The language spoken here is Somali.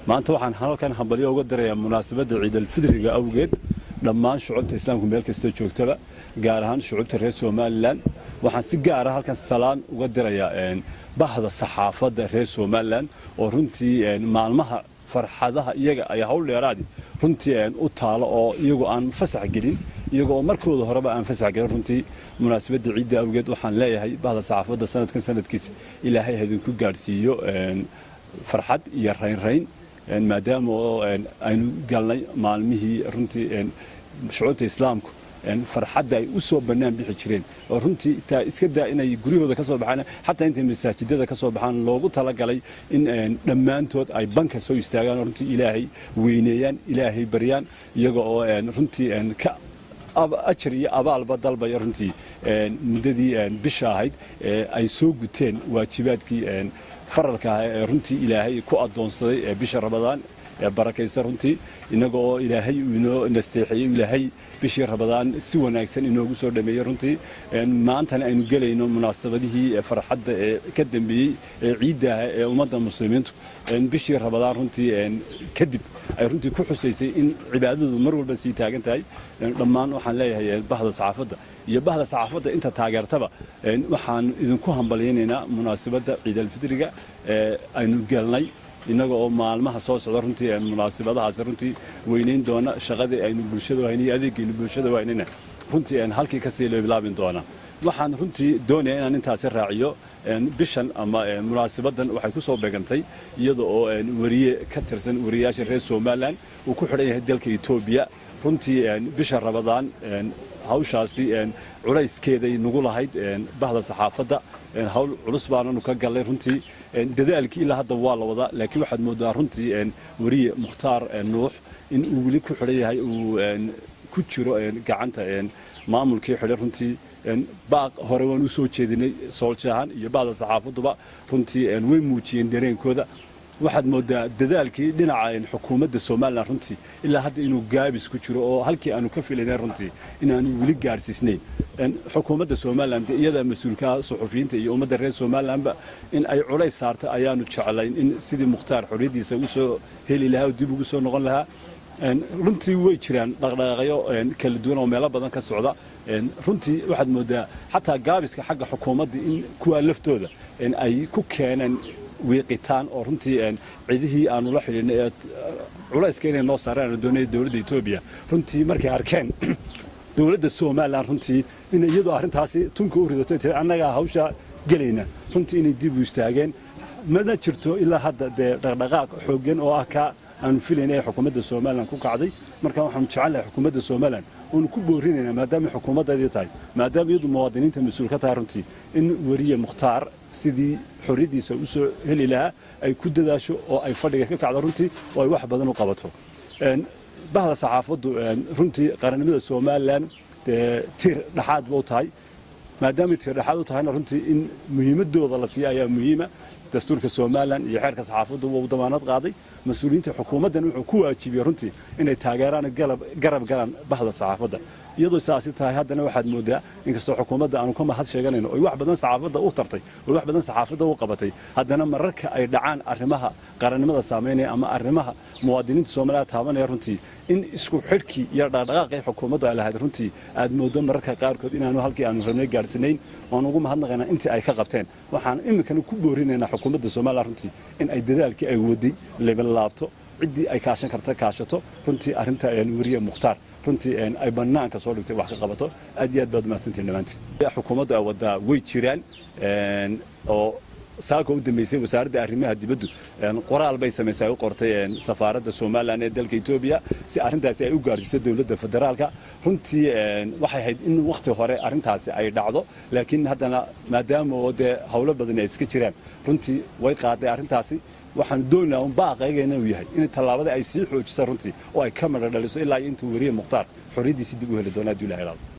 maanta waxaan halkan hambalyo uga dirayaa munaasabadda Ciid al-Fidriga awgeed dhammaan shucuubta islaamku meel kasta joogtaba gaar ahaan shucuubta reer Soomaaliland waxaan si gaar ah halkan salaan uga dirayaa bahda saxaafadda reer Soomaaliland oo runtii maalmaha farxadaha iyaga ay hawl dheeraadi runtii u taalo oo iyagu aan fasax gelin iyagoo markooda horeba aan fasax gelin runtii munaasabadda ciidda awgeed waxaan leeyahay bahda saxaafadda sanadkiisa ilaahay idinku gaarsiiyo farxad iyo rayn maadaama aynu galnay maalmihii runtii shucuubta islaamku farxadda ay u soo banaan bixi jireen oo runtii taa iska daa inay guriyooda ka soo baxaan xataa intay masaajidada ka soo baxaan loogu talagalay in dhammaantood ay banka soo istaagaan runtii ilaahay weyneeyaan ilaahay baryaan iyaga oo runtii ka أجر يا أبال بدل بيرنتي مددي بشة هيد أي سوق تين واجبات كي فرق رنتي إلهي كو أدون صدي بشة رمضان بركة سرنتي إنه إلهي إنه نستحي إلهي بشة رمضان سوى ناكسن إنه جسور دمية رنتي ما أنتنا إنه قال إنه مناسبة هي فرحة كدم بي عيدة ومدة المسلمين بشة رمضان رنتي كدب runtii ku xusaysay in cibaadadu mar walba sii taagan tahay dhammaan waxaan leeyahay bahda saxaafadda inta taageertaba waxaan idinku hambalyeynaa munaasabadda Ciid al-Fidriga aynu galnay inaga oo maalmaha soo socda runtii munaasabadahaas runtii weyneyn doona shaqadii aynu bulshada waynay adeegaynu bulshada waynayna runtii halkii ka sii bilaabin doona waxaan runtii doonayaa inaan intaasi raaciyo bishan ama munaasabadan waxay ku soo beegantay iyada oo wariye ka tirsan wariyaasha reer Soomaaliland uu ku xidhan yahay dalka Itoobiya runtii bisha Ramadaan hawshaasi culayskeeday nagu lahayd bahda saxaafadda hawl culus baanu ka galay runtii dadaalkii ilaa hadda waa la wadaa laakiin waxaad moodaa runtii wariye Mukhtaar Nuux in uu wali ku xidhan yahay uu ku jiro gacanta maamulkii xidhan runtii baaq hore waan u soo jeedinay sooljahan iyo baada saxaafaduba runtii way muujiyeen dareenkooda waxaad moodaa dadaalkii dhinaca xukuumadda Soomaaliland runtii ilaa hadda inuu gaabis ku jiro oo halkii aanu ka filaynay runtii inaanu wali gaarsiisnay xukuumadda Soomaaliland iyada mas'uulka suxufiyiinta iyo ummadda reer Soomaalilandba in ay culays saarto ayaanu jeclayn in sidii Mukhtaar xoriyadiisa u soo heli lahaa dib ugu soo noqon lahaa runtii way jiraan dhaqdhaqaaqyo kala duwan oo meelo badan ka socda runtii waxaad moodaa xataa gaabiska xagga xukuumadda in kuwa laftooda ay ku keeneen wiiqitaan oo runtii cidihii aanu la xidhiidhnay culayska inay noo saaraan doonayay dawladda Itoobiya runtii markay arkeen dawladda Soomaaliland runtii in iyadoo arrintaasi tunka u ridatay annaga hawsha galayna runtii inay dib u istaageen mana jirto ilaa hadda dhaqdhaqaaq xooggan oo ah ka aanu filaynay xukuumadda Soomaaliland ku kacday marka waxaan jecelahay xukuumadda Soomaaliland oo ku boorinaynaa maadaama xukuumadda tahay maadaama iyadu muwaadiniinta mas'uul ka tahay runtii in wariye Mukhtaar sidii xoriyadiisa u soo heli lahaa ay ku dadaasho oo ay fadhiga ka kacdo runtii oo ay wax badan u qabato bahda saxaafaddu runtii qaranimada Soomaaliland tir dhaxaad buu tahay maadaama tir dhaxaad u tahayna runtii in muhiimadooda la siiyo ayaa muhiima dastuurka Soomaaliland iyo xeerka saxaafaddu uu damaanad qaaday mas'uuliyiinta xukuumaddan wuxuu ku waajibiyay runtii inay taageeraan garab galaan bahda saxaafadda iyadoo saasi tahay haddana waxaad moodaa inkastoo xukuumadda aanu ka mahad sheeganayno oo wax badan saxaafadda u tartay oo wax badan saxaafadda u qabatay haddana mararka ay dhacaan arrimaha qarannimada saameynaya ama arrimaha muwaadiniinta Soomaaliyeed taabanaya runtii in isku xidhkii iyo dhaqdhaqaaqii xukuumaddu ay lahayd runtii aad moodo mararka qaarkood inaanu halkii aanu rabnay gaarsiinayn oo ugu mahadnaqaynaa intii ay ka qabteen waxaan iminkana ku boorinaynaa xukuumadda Soomaaliland runtii in ay dadaalkii ay waday leebel laabto cidii ay kaashan karta kaashato runtii arrinta wariye Mukhtaar runtii ay banaanka soo dhigtay wax ka qabato aad iyo aad baad mahadsantiin dhamaantiin xukuumadda ay wadaa way jiraan oo saako u dambeysay wasaaradda arrimaha dibadda qoraal bay sameysay u qortay safaaradda Soomaaliland ee dalka Itoobiya si arrintaasi ay u gaarsiiso dawladda federaalka runtii waxay ahayd in waqti hore arrintaasi ay dhacdo laakiin haddana maadaama oo hawlo badan ay iska jiraan runtii way qaaday arrintaasi waxaan doonayaa un baaqaygeena uu yahay in tallaabada ay sii xoojiso runtii oo ay ka madha dhaliso ilaa inta wariye Mukhtaar xoriyadiisa dib u heli doona Ilaahay